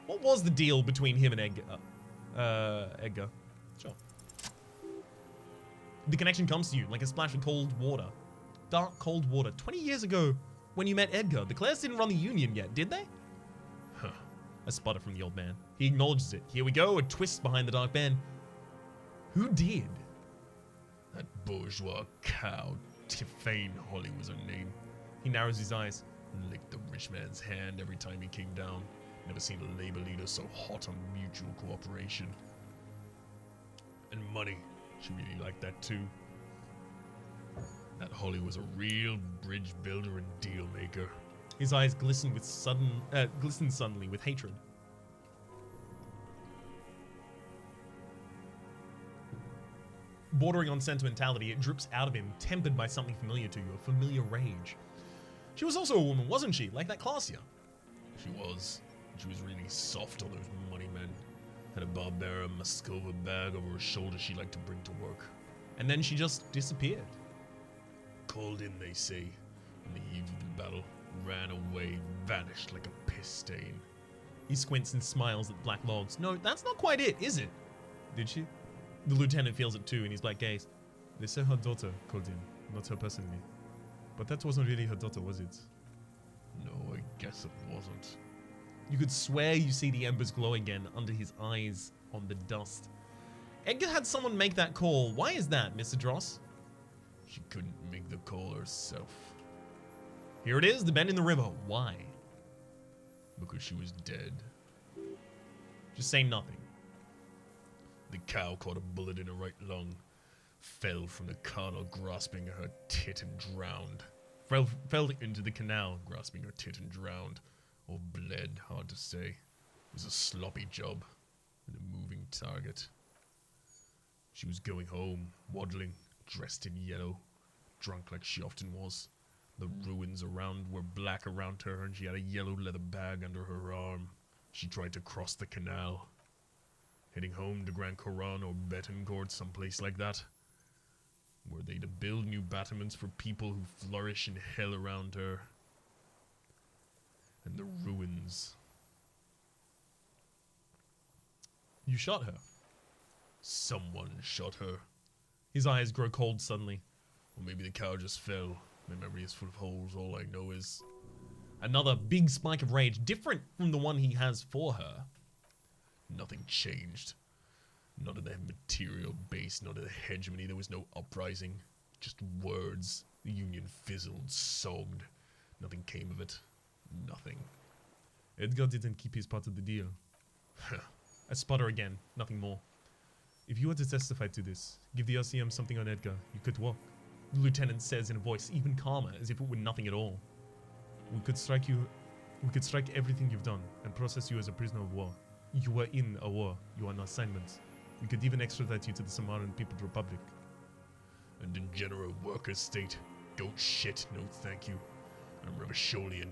What was the deal between him and Edgar? Edgar. Sure. The connection comes to you like a splash of cold water. Dark, cold water. 20 years ago, when you met Edgar, the Clares didn't run the Union yet, did they? Huh. A sputter from the old man. He acknowledges it. Here we go, a twist behind the dark band. Who did? That bourgeois cow, Tiffane Holly was her name. He narrows his eyes. Licked the rich man's hand every time he came down. Never seen a labor leader so hot on mutual cooperation. And money. She really liked that too. That Holly was a real bridge builder and deal maker. His eyes glisten with glistened suddenly with hatred. Bordering on sentimentality, it drips out of him, tempered by something familiar to you, a familiar rage. She was also a woman, wasn't she? Like that Clausia. She was. She was really soft on those money men. Had a Barbera Moscova bag over her shoulder she liked to bring to work. And then she just disappeared. Called in, they say, on the eve of the battle. Ran away, vanished like a piss stain. He squints and smiles at black logs. No, that's not quite it, is it? Did she? The lieutenant feels it too in his black gaze. They say her daughter called in, not her personally. But that wasn't really her daughter, was it? No, I guess it wasn't. You could swear you see the embers glow again under his eyes on the dust. Edgar had someone make that call. Why is that, Mr. Dross? She couldn't make the call herself. Here it is, the bend in the river. Why? Because she was dead. Just say nothing. The cow caught a bullet in her right lung. Fell from the canal, grasping her tit and drowned. Fell into the canal, grasping her tit and drowned. Or bled, hard to say. It was a sloppy job. And a moving target. She was going home, waddling, dressed in yellow. Drunk like she often was. The ruins around were black around her, and she had a yellow leather bag under her arm. She tried to cross the canal. Heading home to Grand Coron or Betancourt, someplace like that. Were they to build new battlements for people who flourish in hell around her? And the ruins. You shot her. Someone shot her. His eyes grow cold suddenly. Or maybe the cow just fell. My memory is full of holes. All I know is... Another big spike of rage, different from the one he has for her. Nothing changed. Not in the material base, not in the hegemony. There was no uprising. Just words. The Union fizzled, sogged. Nothing came of it. Nothing. Edgar didn't keep his part of the deal. I sputter again. Nothing more. If you were to testify to this, give the RCM something on Edgar, you could walk. The lieutenant says in a voice even calmer, as if it were nothing at all. We could strike everything you've done, and process you as a prisoner of war. You were in a war. You are on assignment. We could even extradite you to the Samarran People's Republic. And in general workers' state. Goat shit, no thank you. I'm Ravisholian.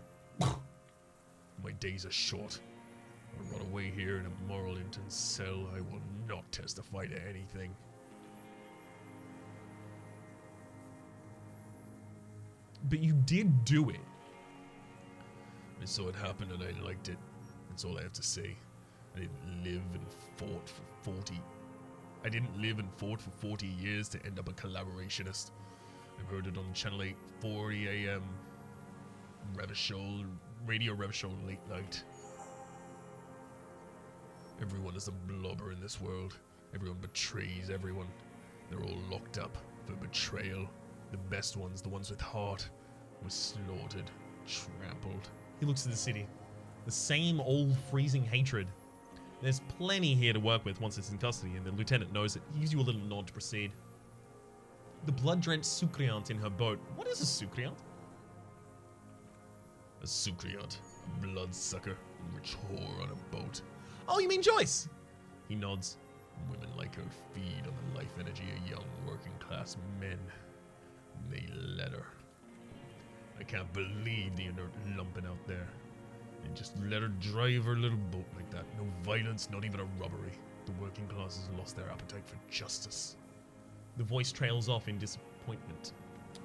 My days are short. I'll run away here in a moral intern cell. I will not testify to anything. But you did do it. I saw it happen and I liked it. That's all I have to say. I didn't live and fought for 40 years to end up a collaborationist. I've heard it on Channel 8, 40 AM, Radio Revachol late night. Everyone is a blubber in this world. Everyone betrays everyone. They're all locked up for betrayal. The best ones, the ones with heart, were slaughtered, trampled. He looks at the city. The same old freezing hatred. There's plenty here to work with once it's in custody, and the lieutenant knows it. He gives you a little nod to proceed. The blood-drenched Sucreant in her boat. What is a Sucreant? A Sucreant, a bloodsucker, a rich whore on a boat. Oh, you mean Joyce? He nods. Women like her feed on the life energy of young working-class men. They let her. I can't believe the inert lumping out there. They just let her drive her little boat like that. No violence, not even a robbery. The working classes lost their appetite for justice. The voice trails off in disappointment.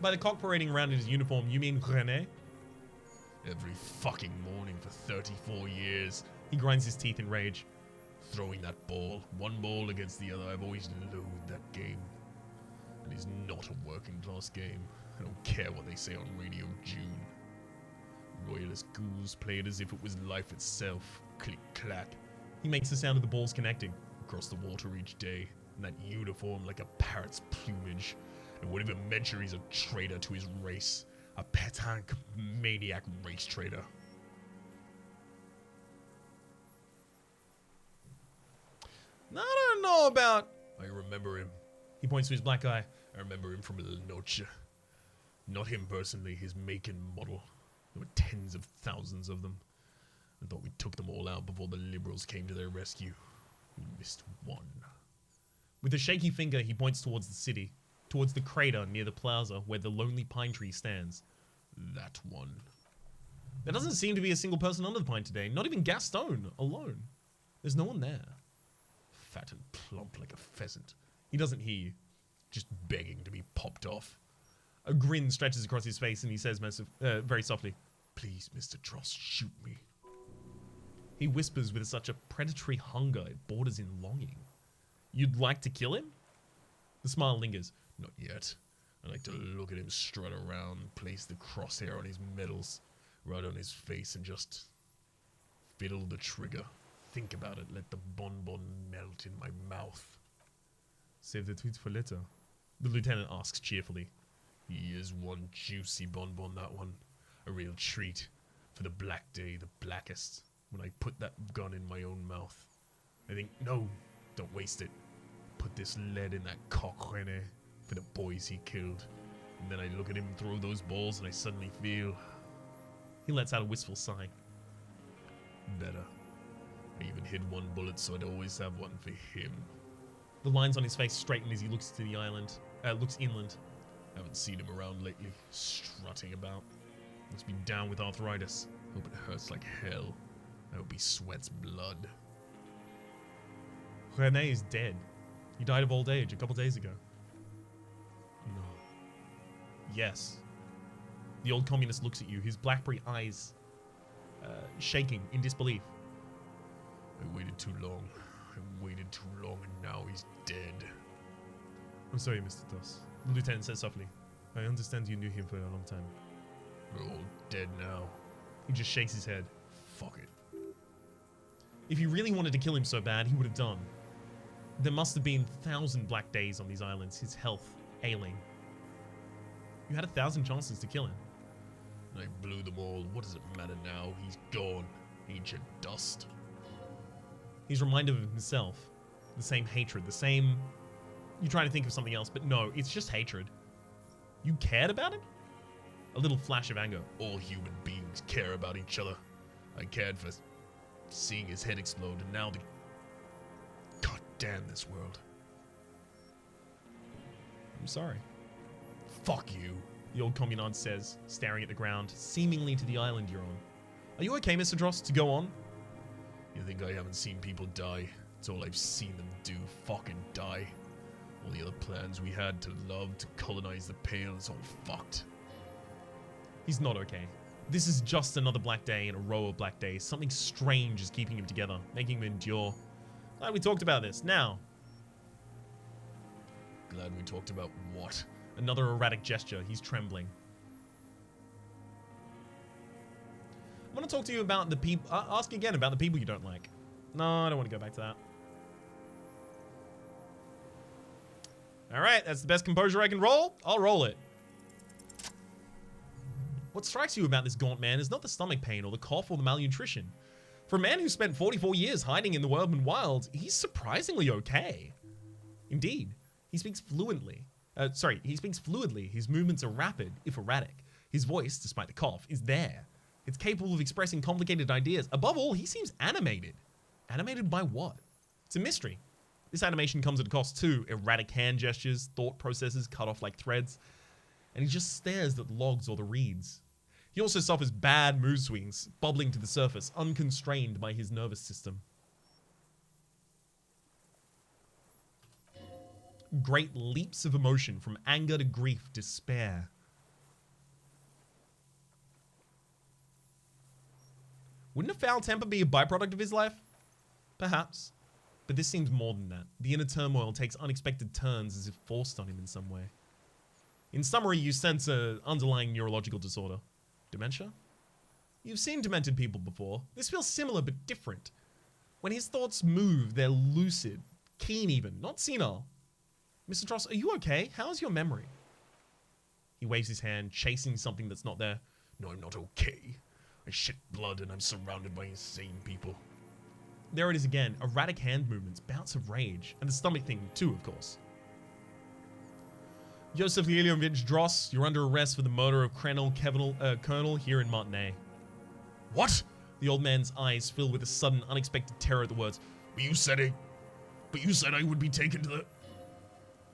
By the cock parading around in his uniform, you mean René? Every fucking morning for 34 years. He grinds his teeth in rage. Throwing that ball, one ball against the other, I've always loathed that game. It is not a working class game. I don't care what they say on Radio June. Royalist ghouls play it as if it was life itself. Click clack. He makes the sound of the balls connecting across the water each day, in that uniform like a parrot's plumage. And whatever measure he's a traitor to his race. A petanque maniac race traitor. I don't know about... I remember him. He points to his black eye. I remember him from La Noche. Not him personally, his make and model. There were tens of thousands of them. I thought we took them all out before the liberals came to their rescue. We missed one. With a shaky finger, he points towards the city. Towards the crater near the plaza where the lonely pine tree stands. That one. There doesn't seem to be a single person under the pine today. Not even Gaston alone. There's no one there. Fat and plump like a pheasant. He doesn't hear you. Just begging to be popped off. A grin stretches across his face and he says very softly, "Please, Mr. Tross, shoot me." He whispers with such a predatory hunger it borders in longing. You'd like to kill him? The smile lingers. Not yet. I like to look at him strut around, place the crosshair on his medals, right on his face, and just fiddle the trigger. Think about it, let the bonbon melt in my mouth. Save the tweets for later, the lieutenant asks cheerfully. He is one juicy bonbon, that one. A real treat for the black day, the blackest, when I put that gun in my own mouth. I think, no, don't waste it. Put this lead in that coq Rene for the boys he killed. And then I look at him throw those balls and I suddenly feel... He lets out a wistful sigh. Better. I even hid one bullet so I'd always have one for him. The lines on his face straighten as he looks to the island. Looks inland. Haven't seen him around lately, strutting about. Must be down with arthritis. Hope it hurts like hell. I hope he sweats blood. Rene is dead. He died of old age a couple days ago. No. Yes. The old communist looks at you, his blackberry eyes shaking in disbelief. I waited too long. I waited too long and now he's dead. I'm sorry, Mr. Toss. The lieutenant says softly. I understand you knew him for a long time. We're all dead now. He just shakes his head. Fuck it. If he really wanted to kill him so bad, he would have done. There must have been 1,000 black days on these islands, his health ailing. You had 1,000 chances to kill him. I blew them all. What does it matter now? He's gone. Ancient dust. He's reminded of himself. The same hatred, the same... You try to think of something else, but no, it's just hatred. You cared about him? A little flash of anger. All human beings care about each other. I cared for seeing his head explode, and now the... God damn this world. I'm sorry. Fuck you, the old communard says, staring at the ground, seemingly to the island you're on. Are you okay, Mr. Dross, to go on? You think I haven't seen people die? It's all I've seen them do, fucking die. All the other plans we had to love, to colonize the Pale, is all fucked. He's not okay. This is just another black day in a row of black days. Something strange is keeping him together, making him endure. Glad we talked about this. Now. Glad we talked about what? Another erratic gesture. He's trembling. I want to talk to you about the people... ask again about the people you don't like. No, I don't want to go back to that. Alright, that's the best composure I can roll. I'll roll it. What strikes you about this gaunt man is not the stomach pain or the cough or the malnutrition. For a man who spent 44 years hiding in the urban wild, he's surprisingly okay. Indeed, he speaks fluently. He speaks fluidly. His movements are rapid, if erratic. His voice, despite the cough, is there. It's capable of expressing complicated ideas. Above all, he seems animated. Animated by what? It's a mystery. This animation comes at a cost too. Erratic hand gestures, thought processes cut off like threads. And he just stares at the logs or the reeds. He also suffers bad mood swings, bubbling to the surface, unconstrained by his nervous system. Great leaps of emotion from anger to grief, despair. Wouldn't a foul temper be a byproduct of his life? Perhaps. But this seems more than that. The inner turmoil takes unexpected turns as if forced on him in some way. In summary, you sense an underlying neurological disorder. Dementia? You've seen demented people before. This feels similar but different. When his thoughts move, they're lucid, keen even, not senile. Mr. Tross, are you okay? How's your memory? He waves his hand, chasing something that's not there. No, I'm not okay. I shit blood and I'm surrounded by insane people. There it is again, erratic hand movements, bouts of rage, and the stomach thing too, of course. Joseph Liliovich Dross, you're under arrest for the murder of Colonel here in Martinez. What? The old man's eyes fill with a sudden, unexpected terror at the words. But you said I would be taken to the...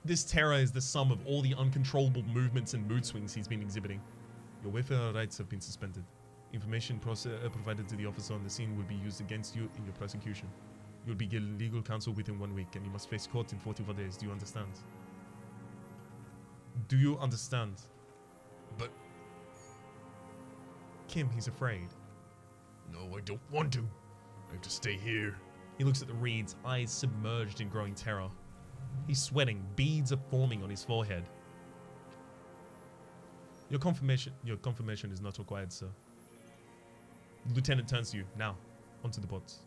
This terror is the sum of all the uncontrollable movements and mood swings he's been exhibiting. Your welfare rights have been suspended. Information provided to the officer on the scene will be used against you in your prosecution. You'll be given legal counsel within 1 week, and you must face court in 44 days. Do you understand? Do you understand? But... Kim, he's afraid. No, I don't want to. I have to stay here. He looks at the reeds, eyes submerged in growing terror. He's sweating. Beads are forming on his forehead. Your confirmation is not required, sir. The lieutenant turns to you. Now, onto the boats.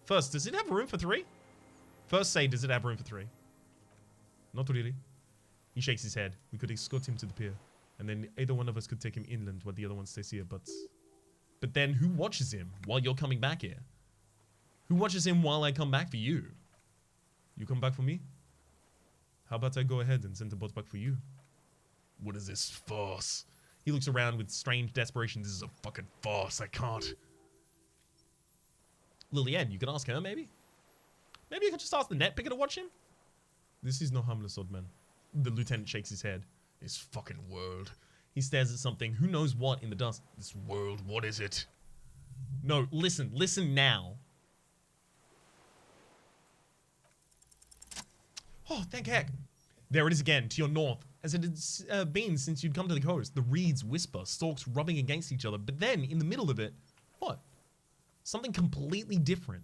First, does it have room for 3? First say, does it have room for 3? Not really. He shakes his head. We could escort him to the pier. And then either one of us could take him inland while the other one stays here, But then who watches him while you're coming back here? Who watches him while I come back for you? You come back for me? How about I go ahead and send the boat back for you? What is this farce? He looks around with strange desperation. This is a fucking farce. I can't. Lillian, you can ask her, maybe? Maybe you could just ask the net picker to watch him? This is no harmless old man. The lieutenant shakes his head. This fucking world. He stares at something, who knows what, in the dust. This world, what is it? No, listen. Listen now. Oh, thank heck. There it is again, to your north. As it has been since you'd come to the coast. The reeds whisper, stalks rubbing against each other. But then, in the middle of it, what? Something completely different.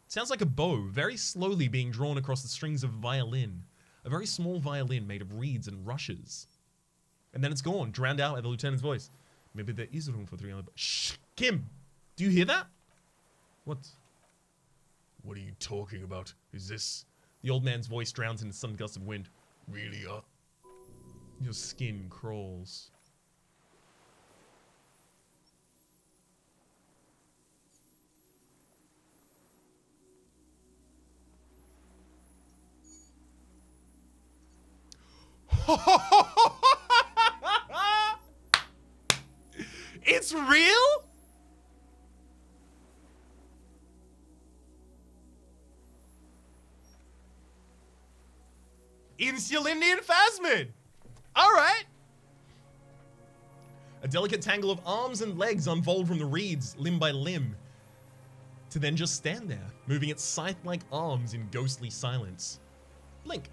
Sounds like a bow, very slowly being drawn across the strings of a violin. A very small violin made of reeds and rushes. And then it's gone, drowned out by the lieutenant's voice. Maybe there is room for 3 other... Shh! Kim! Do you hear that? What? What are you talking about? Is this... The old man's voice drowns in a sudden gust of wind. Really, Your skin crawls. It's real? Insulindian phasmid. All right. A delicate tangle of arms and legs unfold from the reeds, limb by limb, to then just stand there, moving its scythe-like arms in ghostly silence. Blink.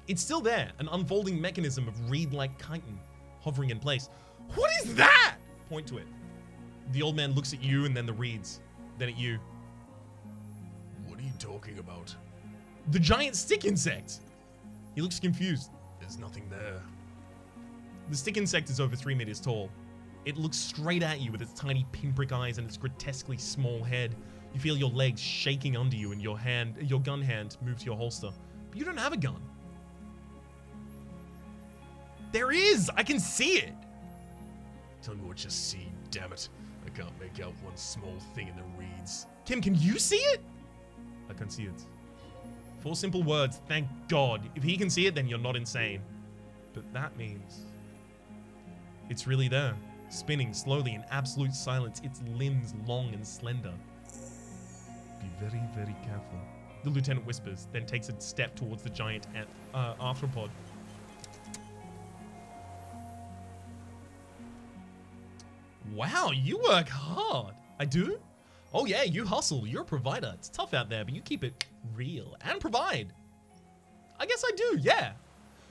It's still there, an unfolding mechanism of reed-like chitin, hovering in place. What is that? Point to it. The old man looks at you and then the reeds, then at you. What are you talking about? The giant stick insect. He looks confused. There's nothing there. The stick insect is over 3 meters tall. It looks straight at you with its tiny pinprick eyes and its grotesquely small head. You feel your legs shaking under you and your gun hand move to your holster. But you don't have a gun. There is! I can see it! Tell me what you see, damn it. I can't make out one small thing in the reeds. Kim, can you see it? I can see it. 4 simple words, thank God. If he can see it, then you're not insane. But that means... it's really there, spinning slowly in absolute silence, its limbs long and slender. Be very, very careful. The lieutenant whispers, then takes a step towards the giant arthropod. Wow, you work hard. I do? Oh yeah, you hustle. You're a provider. It's tough out there, but you keep it real and provide. I guess I do, yeah.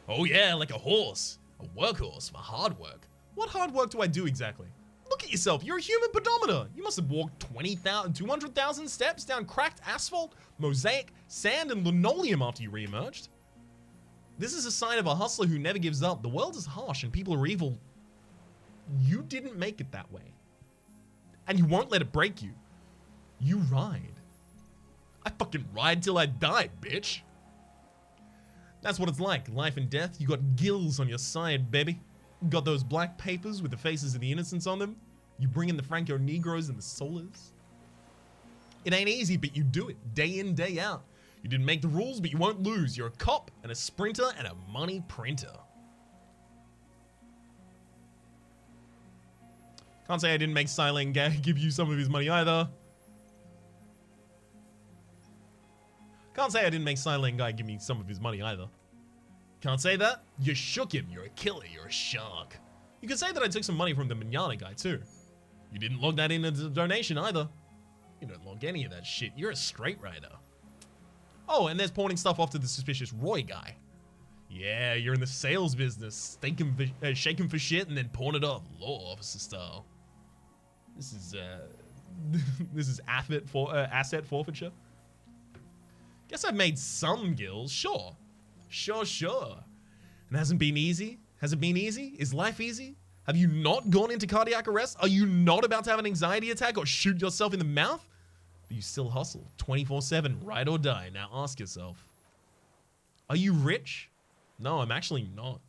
Oh yeah, like a horse. A workhorse for hard work. What hard work do I do exactly? Look at yourself. You're a human pedometer. You must have walked 20,000, 200,000 steps down cracked asphalt, mosaic, sand, and linoleum after you re-emerged. This is a sign of a hustler who never gives up. The world is harsh and people are evil. You didn't make it that way. And you won't let it break you. You ride. I fucking ride till I die, bitch. That's what it's like. Life and death. You got gills on your side, baby. Got those black papers with the faces of the innocents on them. You bring in the Franco Negros and the Solas. It ain't easy, but you do it day in, day out. You didn't make the rules, but you won't lose. You're a cop and a sprinter and a money printer. Can't say I didn't make Silent Guy give you some of his money either. Can't say I didn't make Silent Guy give me some of his money either. Can't say that. You shook him. You're a killer. You're a shark. You can say that I took some money from the manana guy too. You didn't log that in as a donation either. You don't log any of that shit. You're a straight rider. Oh, and there's pawning stuff off to the suspicious Roy guy. Yeah, you're in the sales business. Shake him for shit and then pawn it off, law officer style. This is this is asset forfeiture. Guess I've made some gills, sure. Sure. And hasn't been easy? Has it been easy? Is life easy? Have you not gone into cardiac arrest? Are you not about to have an anxiety attack or shoot yourself in the mouth? But you still hustle 24/7, ride or die. Now ask yourself, are you rich? No, I'm actually not.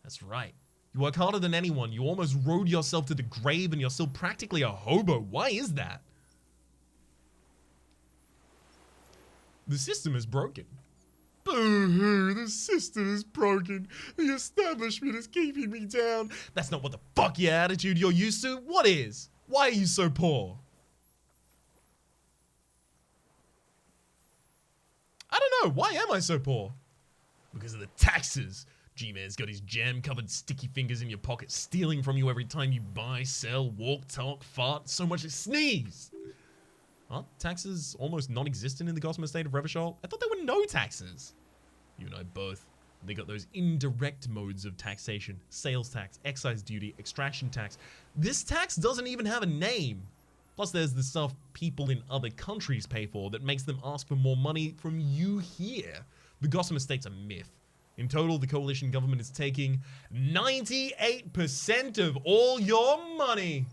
That's right. You work harder than anyone. You almost rode yourself to the grave and you're still practically a hobo. Why is that? The system is broken. Boo-hoo, the system is broken. The establishment is keeping me down. That's not what the fuck your attitude you're used to. What is? Why are you so poor? I don't know. Why am I so poor? Because of the taxes. G-Man's got his jam-covered sticky fingers in your pocket, stealing from you every time you buy, sell, walk, talk, fart, so much as sneeze. Aren't taxes almost non-existent in the Gotham estate of Revachol? I thought there were no taxes. You and I both. They got those indirect modes of taxation. Sales tax, excise duty, extraction tax. This tax doesn't even have a name. Plus there's the stuff people in other countries pay for that makes them ask for more money from you here. The Gotham estate's a myth. In total, the coalition government is taking 98% of all your money.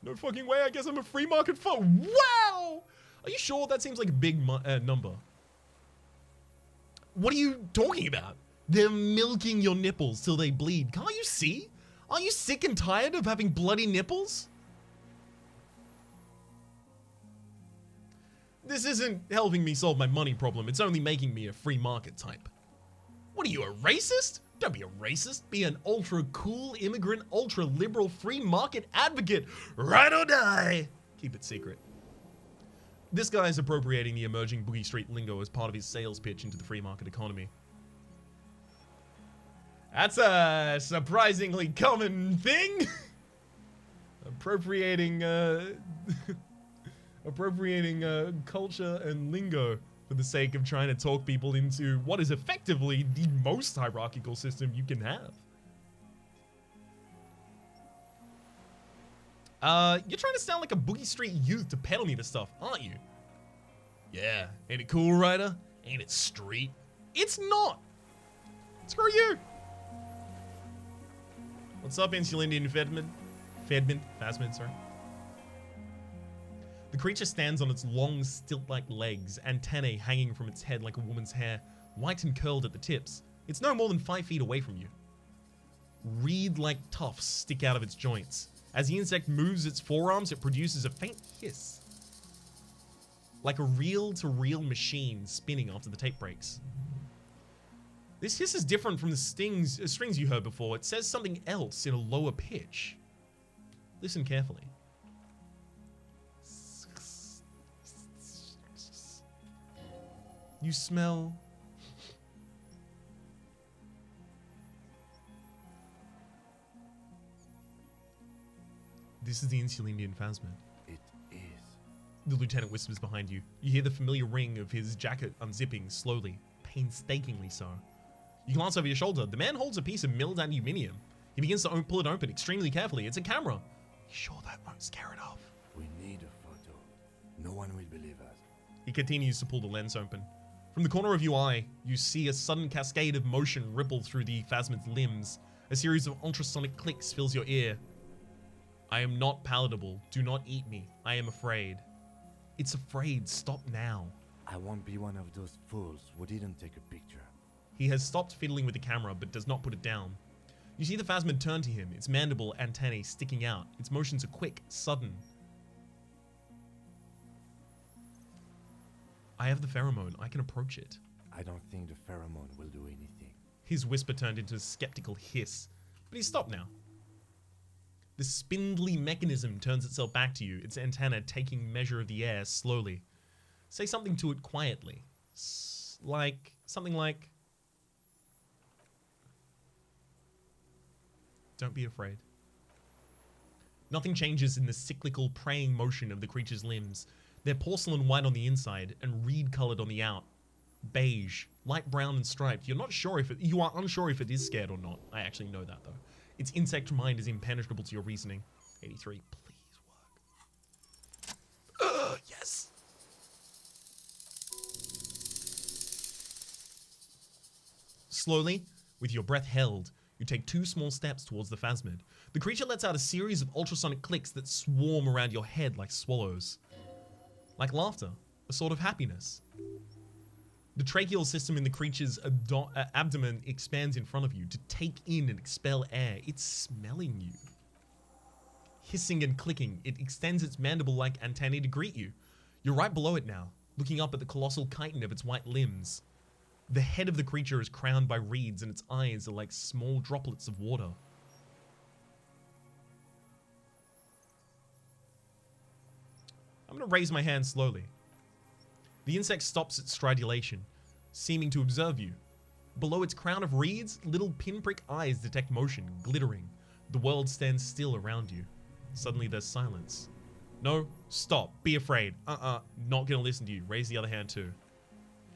No fucking way, I guess I'm a free market fuck. Wow! Are you sure? That seems like a big number. What are you talking about? They're milking your nipples till they bleed. Can't you see? Aren't you sick and tired of having bloody nipples? This isn't helping me solve my money problem. It's only making me a free market type. What are you, a racist? Don't be a racist. Be an ultra cool immigrant, ultra liberal free market advocate. Ride or die. Keep it secret. This guy is appropriating the emerging Boogie Street lingo as part of his sales pitch into the free market economy. That's a surprisingly common thing. Appropriating culture and lingo for the sake of trying to talk people into what is effectively the most hierarchical system you can have. You're trying to sound like a Boogie Street youth to peddle me this stuff, aren't you? Yeah, ain't it cool, Ryder? Ain't it street? It's not! Screw you! What's up, Insulindian Phasmid, sorry. The creature stands on its long, stilt-like legs, antennae hanging from its head like a woman's hair, white and curled at the tips. It's no more than 5 feet away from you. Reed-like tufts stick out of its joints. As the insect moves its forearms, it produces a faint hiss. Like a reel-to-reel machine spinning after the tape breaks. This hiss is different from the strings you heard before. It says something else in a lower pitch. Listen carefully. You smell... This is the Insulindian Phasmid. It is. The lieutenant whispers behind you. You hear the familiar ring of his jacket unzipping slowly, painstakingly so. You glance over your shoulder. The man holds a piece of milled aluminium. He begins to pull it open extremely carefully. It's a camera. You sure that won't scare it off? We need a photo. No one will believe us. He continues to pull the lens open. From the corner of your eye, you see a sudden cascade of motion ripple through the phasmid's limbs. A series of ultrasonic clicks fills your ear. I am not palatable. Do not eat me. I am afraid. It's afraid. Stop now. I won't be one of those fools who didn't take a picture. He has stopped fiddling with the camera, but does not put it down. You see the phasmid turn to him, its mandible antennae sticking out. Its motions are quick, sudden. I have the pheromone. I can approach it. I don't think the pheromone will do anything. His whisper turned into a skeptical hiss, but he's stopped now. The spindly mechanism turns itself back to you, its antenna taking measure of the air slowly. Say something to it quietly. Something like... Don't be afraid. Nothing changes in the cyclical praying motion of the creature's limbs. They're porcelain white on the inside and reed colored on the out. Beige, light brown and striped. You are unsure if it is scared or not. I actually know that though. Its insect mind is impenetrable to your reasoning. 83, please work. Yes! Slowly, with your breath held, you take 2 small steps towards the phasmid. The creature lets out a series of ultrasonic clicks that swarm around your head like swallows. Like laughter, a sort of happiness. The tracheal system in the creature's abdomen expands in front of you to take in and expel air. It's smelling you. Hissing and clicking, it extends its mandible-like antennae to greet you. You're right below it now, looking up at the colossal chitin of its white limbs. The head of the creature is crowned by reeds and its eyes are like small droplets of water. I'm going to raise my hand slowly. The insect stops its stridulation, seeming to observe you. Below its crown of reeds, little pinprick eyes detect motion, glittering. The world stands still around you. Suddenly there's silence. No, stop, be afraid. Not gonna listen to you. Raise the other hand too.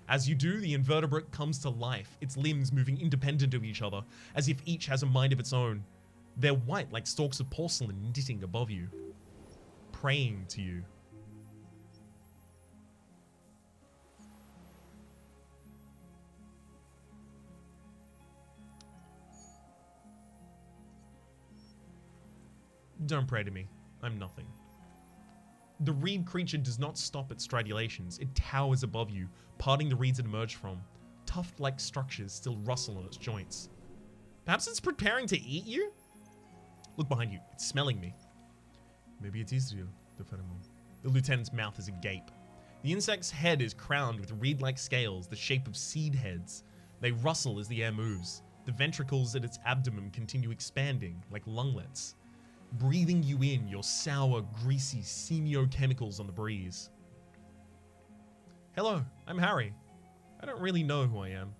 As you do, the invertebrate comes to life, its limbs moving independent of each other, as if each has a mind of its own. They're white like stalks of porcelain knitting above you, praying to you. Don't pray to me. I'm nothing. The reed creature does not stop at stridulations. It towers above you, parting the reeds it emerged from. Tuft-like structures still rustle on its joints. Perhaps it's preparing to eat you? Look behind you. It's smelling me. Maybe it is real, the pheromone. The lieutenant's mouth is agape. The insect's head is crowned with reed-like scales, the shape of seed heads. They rustle as the air moves. The ventricles at its abdomen continue expanding, like lunglets, breathing you in your sour, greasy semiochemicals on the breeze. Hello, I'm Harry. I don't really know who I am.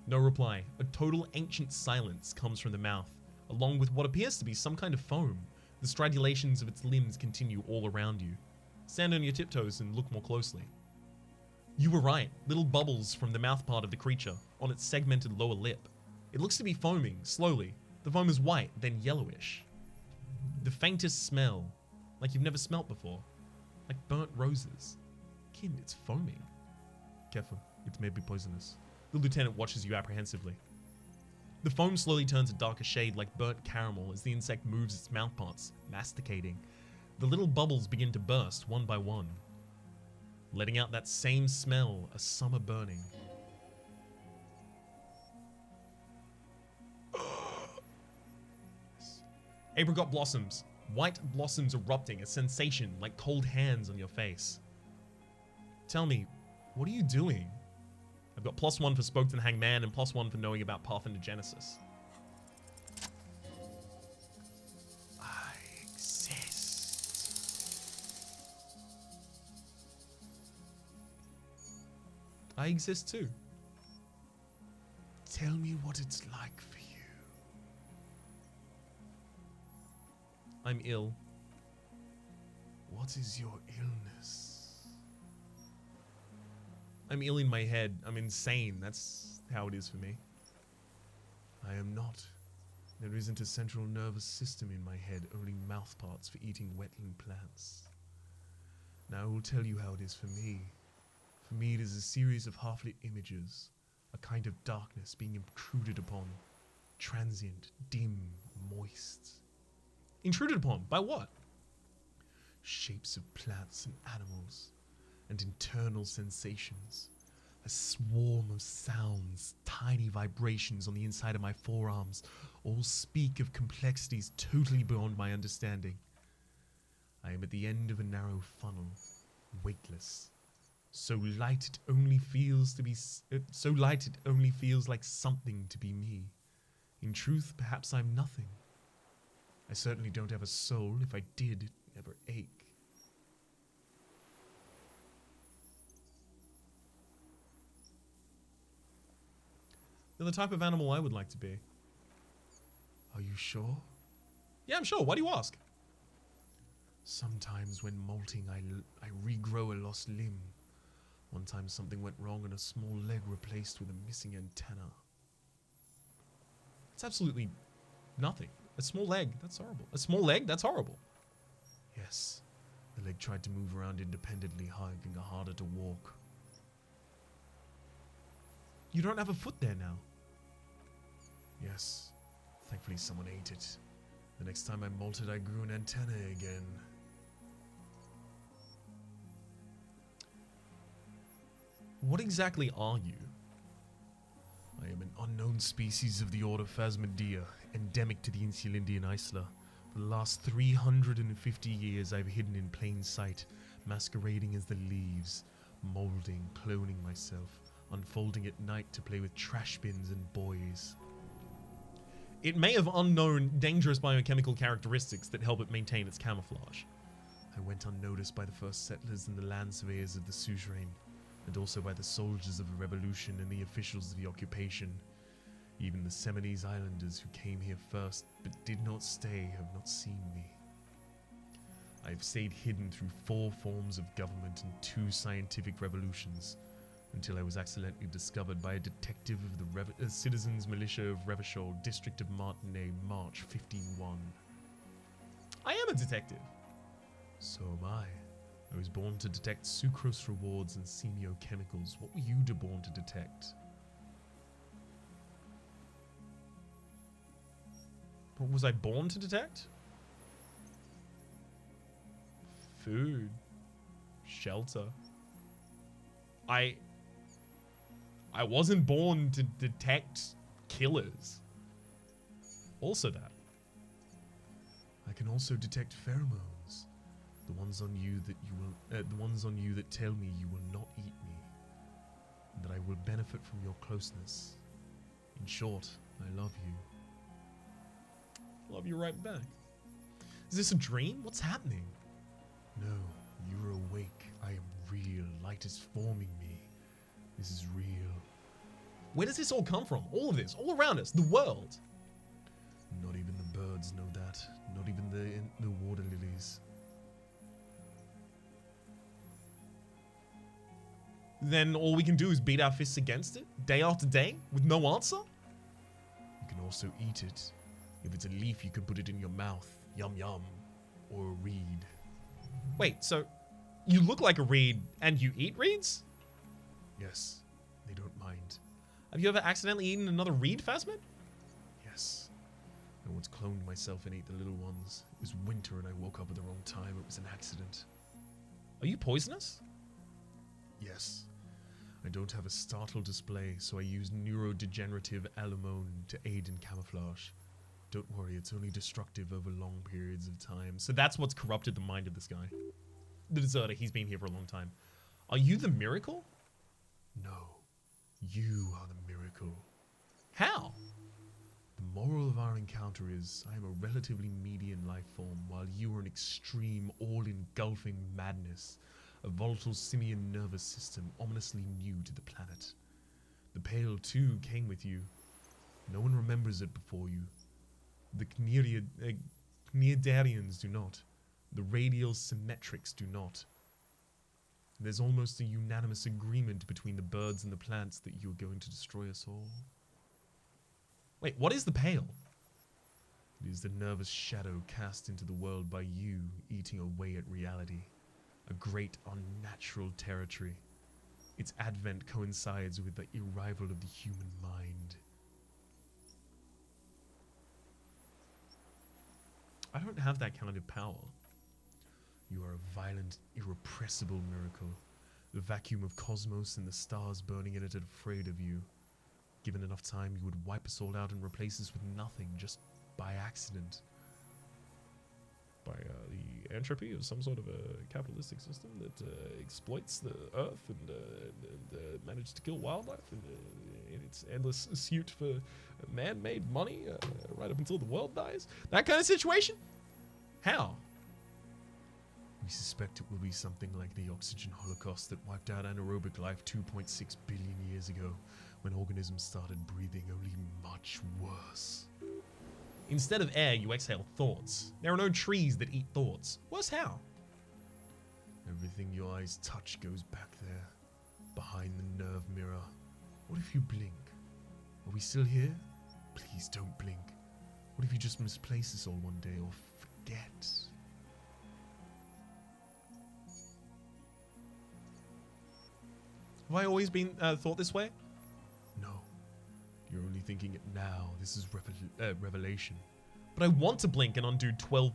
No reply. A total ancient silence comes from the mouth, along with what appears to be some kind of foam. The stridulations of its limbs continue all around you. Stand on your tiptoes and look more closely. You were right. Little bubbles from the mouth part of the creature, on its segmented lower lip. It looks to be foaming, slowly. The foam is white, then yellowish. The faintest smell, like you've never smelt before. Like burnt roses. Kim, it's foaming. Careful, it may be poisonous. The lieutenant watches you apprehensively. The foam slowly turns a darker shade like burnt caramel as the insect moves its mouthparts, masticating. The little bubbles begin to burst one by one, letting out that same smell, a summer burning. Apricot blossoms, white blossoms erupting, a sensation like cold hands on your face. Tell me, what are you doing? I've got +1 for Spoked and Hangman and +1 for knowing about Parthenogenesis. I exist. I exist too. Tell me what it's like for you. I'm ill. What is your illness? I'm ill in my head. I'm insane. That's how it is for me. I am not. There isn't a central nervous system in my head, only mouth parts for eating wetland plants. Now I will tell you how it is for me. For me it is a series of half-lit images, a kind of darkness being intruded upon, transient, dim, moist. Intruded upon? By what? Shapes of plants and animals, and internal sensations. A swarm of sounds, tiny vibrations on the inside of my forearms, all speak of complexities totally beyond my understanding. I am at the end of a narrow funnel, weightless. So light it only feels like something to be me. In truth, perhaps I'm nothing. I certainly don't have a soul. If I did, it'd never ache. They're the type of animal I would like to be. Are you sure? Yeah, I'm sure. Why do you ask? Sometimes when molting, I regrow a lost limb. One time something went wrong and a small leg replaced with a missing antenna. It's absolutely nothing. A small leg, that's horrible. A small leg, that's horrible. Yes, the leg tried to move around independently, making it harder to walk. You don't have a foot there now. Yes, thankfully someone ate it. The next time I molted, I grew an antenna again. What exactly are you? I am an unknown species of the order Phasmodea, endemic to the insular Indian Isla. For the last 350 years I've hidden in plain sight, masquerading as the leaves, molding, cloning myself, unfolding at night to play with trash bins and boys. It may have unknown, dangerous biochemical characteristics that help it maintain its camouflage. I went unnoticed by the first settlers and the land surveyors of the suzerain, and also by the soldiers of the revolution and the officials of the occupation. Even the Seminoles Islanders who came here first but did not stay have not seen me. I have stayed hidden through 4 forms of government and 2 scientific revolutions, until I was accidentally discovered by a detective of the Citizens Militia of Revachol, District of Martinez, March 15-1. I am a detective. So am I. I was born to detect sucrose rewards and semiochemicals. What were you born to detect? What was I born to detect? Food. Shelter. I wasn't born to detect killers. Also that. I can also detect pheromones. The ones on you that tell me you will not eat me, and that I will benefit from your closeness. In short, I love you. Love you right back. Is this a dream? What's happening? No, you are awake. I am real. Light is forming me. This is real. Where does this all come from? All of this, all around us, the world. Not even the birds know that. Not even the water lilies. Then all we can do is beat our fists against it, day after day, with no answer? You can also eat it. If it's a leaf, you can put it in your mouth. Yum yum. Or a reed. Wait, so you look like a reed and you eat reeds? Yes, they don't mind. Have you ever accidentally eaten another reed, Phasmid? Yes. I once cloned myself and ate the little ones. It was winter and I woke up at the wrong time. It was an accident. Are you poisonous? Yes. I don't have a startle display, so I use neurodegenerative alumone to aid in camouflage. Don't worry, it's only destructive over long periods of time. So that's what's corrupted the mind of this guy. The deserter, he's been here for a long time. Are you the miracle? No. You are the miracle. How? The moral of our encounter is I am a relatively median life form, while you are an extreme, all-engulfing madness. A volatile simian nervous system ominously new to the planet. The Pale, too, came with you. No one remembers it before you. The Cneidarians do not. The radial symmetrics do not. There's almost a unanimous agreement between the birds and the plants that you are going to destroy us all. Wait, what is the Pale? It is the nervous shadow cast into the world by you eating away at reality. A great unnatural territory. Its advent coincides with the arrival of the human mind. I don't have that kind of power. You are a violent, irrepressible miracle. The vacuum of cosmos and the stars burning in it are afraid of you. Given enough time, you would wipe us all out and replace us with nothing, just by accident. By the entropy of some sort of a capitalistic system that exploits the earth and manages to kill wildlife in its endless suit for man-made money right up until the world dies. That kind of situation? How? We suspect it will be something like the oxygen holocaust that wiped out anaerobic life 2.6 billion years ago, when organisms started breathing, only much worse. Instead of air, you exhale thoughts. There are no trees that eat thoughts. Worse how? Everything your eyes touch goes back there, behind the nerve mirror. What if you blink? Are we still here? Please don't blink. What if you just misplace us all one day, or forget? Have I always been thought this way? No. You're only thinking it now. This is revelation. But I want to blink and undo 12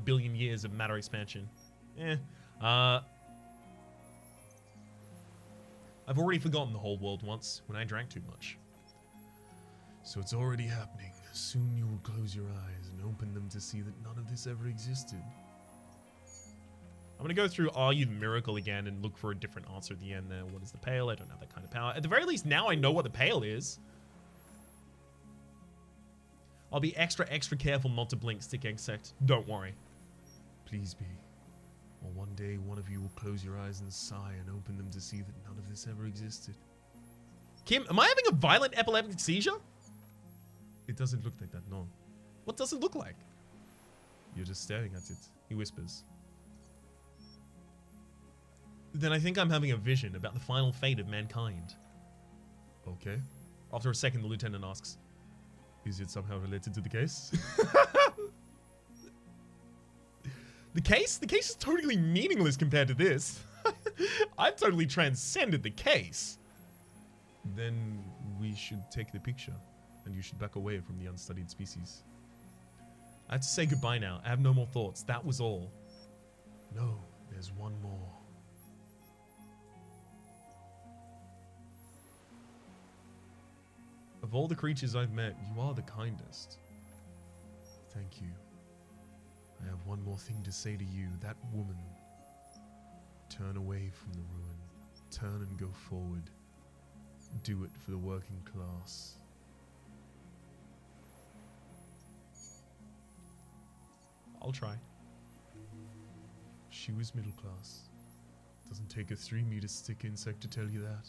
billion years of matter expansion. I've already forgotten the whole world once, when I drank too much. So it's already happening. Soon you will close your eyes and open them to see that none of this ever existed. I'm going to go through Are You the Miracle again and look for a different answer at the end there. What is the Pale? I don't have that kind of power. At the very least, now I know what the Pale is. I'll be extra careful not to blink, Stick Insect. Don't worry. Please be. Or one day, one of you will close your eyes and sigh and open them to see that none of this ever existed. Kim, am I having a violent epileptic seizure? It doesn't look like that, no. What does it look like? You're just staring at it, he whispers. Then I think I'm having a vision about the final fate of mankind. Okay. After a second, the lieutenant asks, is it somehow related to the case? The case? The case is totally meaningless compared to this. I've totally transcended the case. Then we should take the picture, and you should back away from the unstudied species. I have to say goodbye now. I have no more thoughts. That was all. No, there's one more. Of all the creatures I've met, you are the kindest. Thank you. I have one more thing to say to you. That woman. Turn away from the ruin. Turn and go forward. Do it for the working class. I'll try. She was middle class. Doesn't take a 3-meter stick insect to tell you that.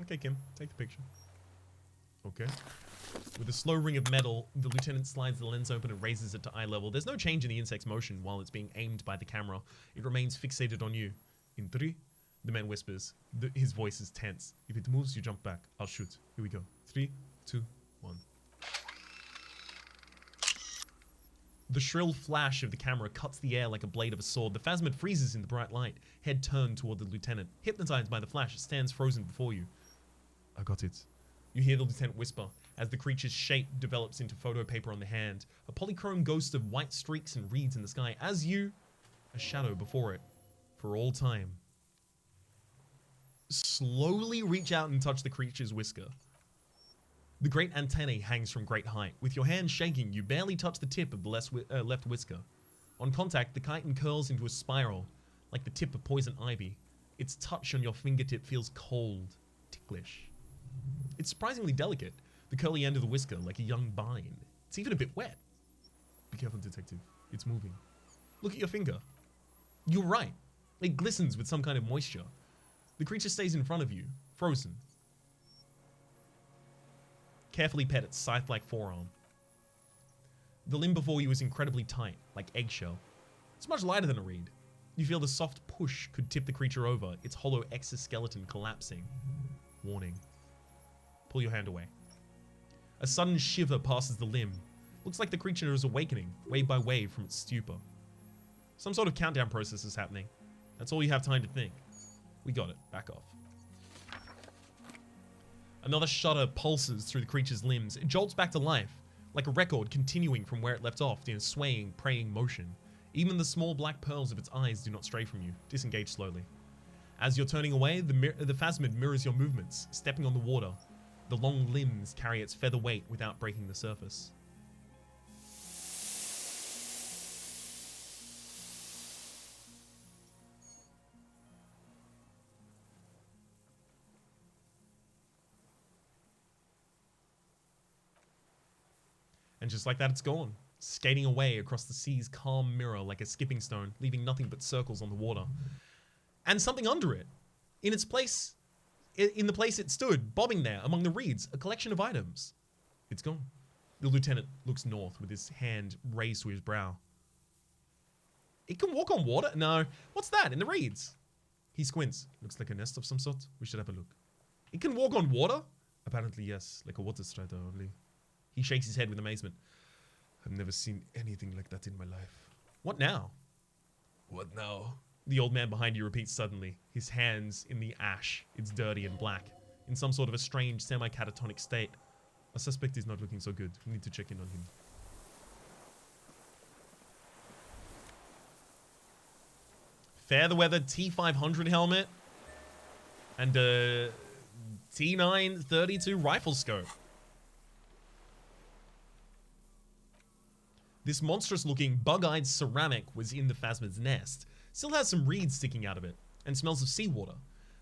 Okay, Kim, take the picture. Okay. With a slow ring of metal, the lieutenant slides the lens open and raises it to eye level. There's no change in the insect's motion while it's being aimed by the camera. It remains fixated on you. In 3, the man whispers. His voice is tense. If it moves, you jump back. I'll shoot. Here we go. 3, 2, 1. The shrill flash of the camera cuts the air like a blade of a sword. The phasmid freezes in the bright light, head turned toward the lieutenant. Hypnotized by the flash, it stands frozen before you. I got it. You hear the lieutenant whisper as the creature's shape develops into photo paper on the hand. A polychrome ghost of white streaks and reeds in the sky. As you, a shadow before it, for all time. Slowly reach out and touch the creature's whisker. The great antennae hangs from great height. With your hand shaking, you barely touch the tip of the left whisker. On contact, the chitin curls into a spiral, like the tip of poison ivy. Its touch on your fingertip feels cold, ticklish. It's surprisingly delicate, the curly end of the whisker like a young vine. It's even a bit wet. Be careful, detective. It's moving. Look at your finger. You're right. It glistens with some kind of moisture. The creature stays in front of you, frozen. Carefully pet its scythe-like forearm. The limb before you is incredibly tight, like eggshell. It's much lighter than a reed. You feel the soft push could tip the creature over, its hollow exoskeleton collapsing. Warning. Pull your hand away. A sudden shiver passes the limb. Looks like the creature is awakening, wave by wave, from its stupor. Some sort of countdown process is happening. That's all you have time to think. We got it. Back off. Another shudder pulses through the creature's limbs. It jolts back to life, like a record continuing from where it left off in a swaying, praying motion. Even the small black pearls of its eyes do not stray from you. Disengage slowly. As you're turning away, the phasmid mirrors your movements, stepping on the water. The long limbs carry its feather weight without breaking the surface. And just like that, it's gone, skating away across the sea's calm mirror like a skipping stone, leaving nothing but circles on the water. And something under it, in its place, in the place it stood, bobbing there among the reeds, a collection of items. It's gone. The lieutenant looks north with his hand raised to his brow. It can walk on water? No. What's that in the reeds? He squints. Looks like a nest of some sort. We should have a look. It can walk on water? Apparently, yes. Like a water strider only. He shakes his head with amazement. I've never seen anything like that in my life. What now? What now? The old man behind you repeats suddenly, his hands in the ash. It's dirty and black, in some sort of a strange semi-catatonic state. I suspect he's not looking so good. We need to check in on him. Fair the weather T500 helmet and a T932 rifle scope. This monstrous-looking, bug-eyed ceramic was in the phasmid's nest. Still has some reeds sticking out of it, and smells of seawater.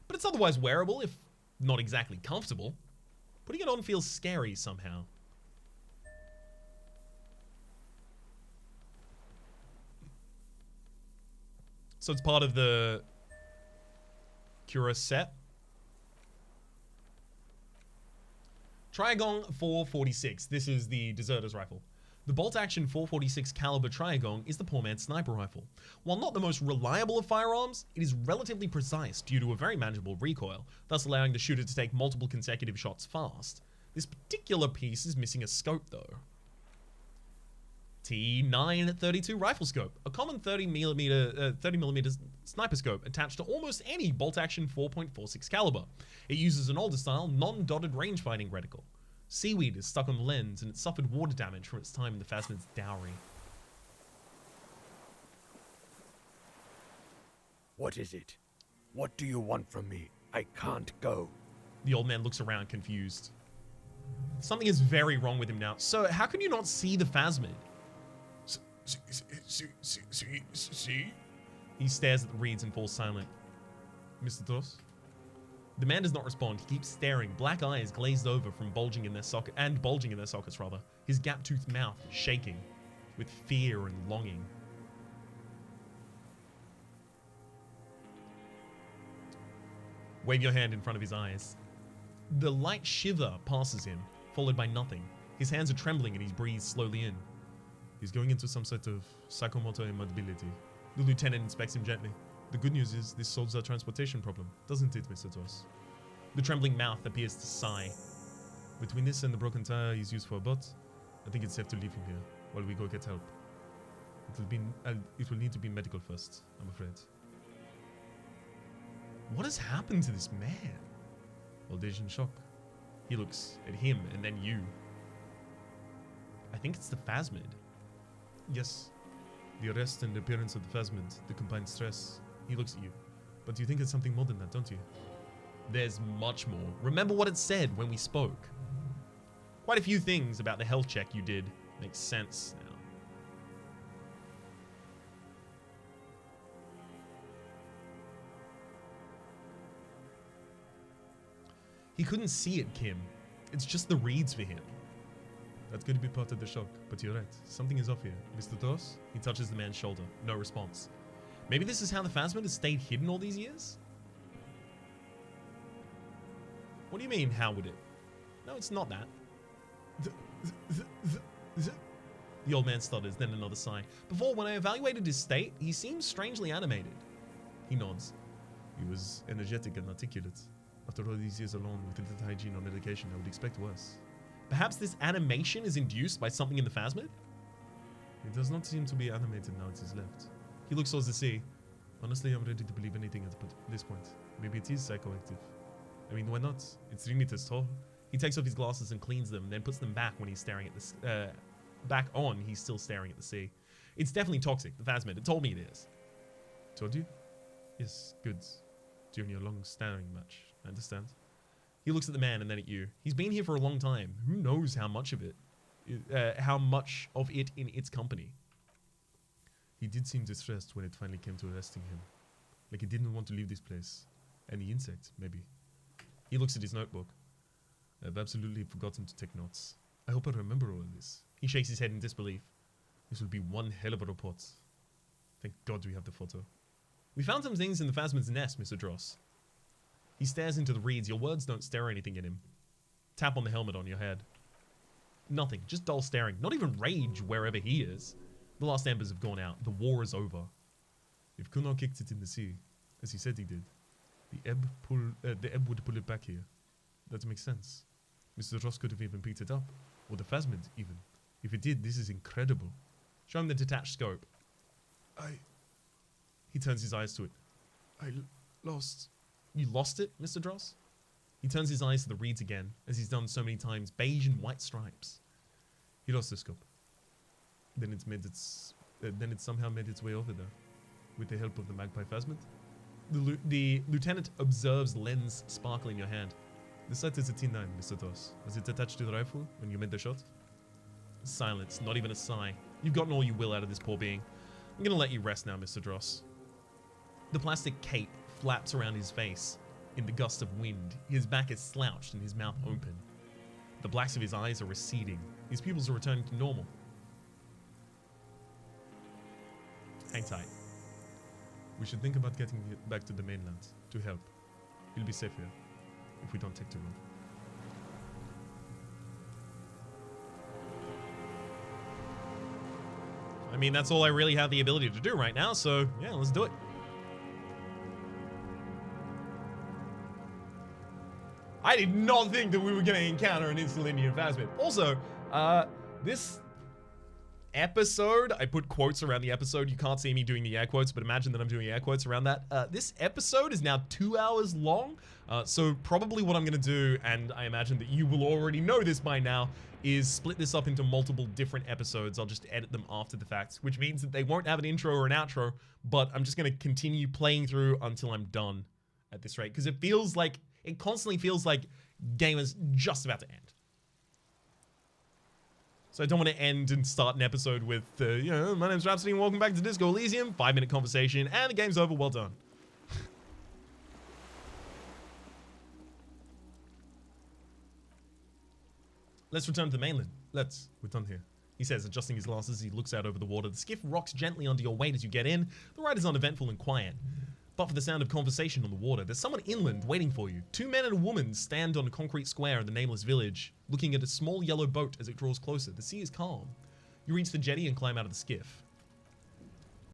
But it's otherwise wearable, if not exactly comfortable. Putting it on feels scary somehow. So it's part of the Cura set. Triagong 446. This is the deserter's rifle. The bolt-action .446 caliber Triagong is the poor man's sniper rifle. While not the most reliable of firearms, it is relatively precise due to a very manageable recoil, thus allowing the shooter to take multiple consecutive shots fast. This particular piece is missing a scope though. T932 rifle scope, a common 30mm sniper scope attached to almost any bolt-action 4.46 caliber. It uses an older style, non-dotted rangefighting reticle. Seaweed is stuck on the lens, and it suffered water damage from its time in the phasmid's dowry. What is it? What do you want from me? I can't go. The old man looks around, confused. Something is very wrong with him now. So, how can you not see the phasmid? See? He stares at the reeds and falls silent. Mr. Dos? The man does not respond. He keeps staring, black eyes glazed over from bulging in their sockets, rather. His gap-toothed mouth shaking with fear and longing. Wave your hand in front of his eyes. The light shiver passes him, followed by nothing. His hands are trembling and he breathes slowly in. He's going into some sort of psychomotor immobility. The lieutenant inspects him gently. The good news is this solves our transportation problem, doesn't it, Mr. Dos? The trembling mouth appears to sigh. Between this and the broken tire he's used for a boat, I think it's safe to leave him here while we go get help. It will need to be medical first, I'm afraid. What has happened to this man? Old age and shock. He looks at him and then you. I think it's the phasmid. Yes. The arrest and appearance of the phasmid, the combined stress. He looks at you. But you think it's something more than that, don't you? There's much more. Remember what it said when we spoke. Quite a few things about the health check you did make sense now. He couldn't see it, Kim. It's just the reeds for him. That could be part of the shock, but you're right. Something is off here. Mr. Dos? He touches the man's shoulder. No response. Maybe this is how the phasmid has stayed hidden all these years? What do you mean, how would it? No, it's not that. The old man stutters, then another sigh. Before, when I evaluated his state, he seemed strangely animated. He nods. He was energetic and articulate. After all these years alone, with little hygiene or medication, I would expect worse. Perhaps this animation is induced by something in the phasmid? It does not seem to be animated now it is left. He looks towards the sea. Honestly, I'm ready to believe anything at this point. Maybe it is psychoactive. I mean, why not? It's Rinitas Tor. He takes off his glasses and cleans them, then puts them back when he's staring at the back on. He's still staring at the sea. It's definitely toxic, the phasmid. It told me it is. Told you? Yes, good. During your long staring match. I understand. He looks at the man and then at you. He's been here for a long time. Who knows how much of it in its company. He did seem distressed when it finally came to arresting him. Like he didn't want to leave this place. And the insect, maybe. He looks at his notebook. I've absolutely forgotten to take notes. I hope I remember all of this. He shakes his head in disbelief. This will be one hell of a report. Thank God we have the photo. We found some things in the phasmid's nest, Mr. Dross. He stares into the reeds. Your words don't stare anything at him. Tap on the helmet on your head. Nothing. Just dull staring. Not even rage wherever he is. The last embers have gone out. The war is over. If Kuno kicked it in the sea, as he said he did, the ebb would pull it back here. That makes sense. Mr. Dross could have even picked it up. Or the phasmid, even. If it did, this is incredible. Show him the detached scope. He turns his eyes to it. I lost. You lost it, Mr. Dross? He turns his eyes to the reeds again, as he's done so many times. Beige and white stripes. He lost the scope. Then it somehow made its way over there, with the help of the magpie phasmid. The lieutenant observes lens sparkle in your hand. The sight is a T9, Mr. Dross. Was it attached to the rifle when you made the shot? Silence, not even a sigh. You've gotten all you will out of this poor being. I'm gonna let you rest now, Mr. Dross. The plastic cape flaps around his face in the gust of wind. His back is slouched and his mouth open. The blacks of his eyes are receding. His pupils are returning to normal. Hang tight. We should think about getting back to the mainland to help. You'll be safe here if we don't take too long. I mean, that's all I really have the ability to do right now, so yeah, let's do it. I did not think that we were going to encounter an Interlinear phasmid. Also, this episode, I put quotes around the episode. You can't see me doing the air quotes, but imagine that I'm doing air quotes around that. This episode is now 2 hours long. So probably what I'm going to do, and I imagine that you will already know this by now, is split this up into multiple different episodes. I'll just edit them after the fact, which means that they won't have an intro or an outro, but I'm just going to continue playing through until I'm done at this rate, because it constantly feels like game is just about to end. So I don't want to end and start an episode with, my name's Rhapsody and welcome back to Disco Elysium. 5-minute conversation and the game's over. Well done. Let's return to the mainland. We're done here. He says, adjusting his glasses as he looks out over the water. The skiff rocks gently under your weight as you get in. The ride is uneventful and quiet. But for the sound of conversation on the water, there's someone inland waiting for you. 2 men and a woman stand on a concrete square in the nameless village, looking at a small yellow boat as it draws closer. The sea is calm. You reach the jetty and climb out of the skiff.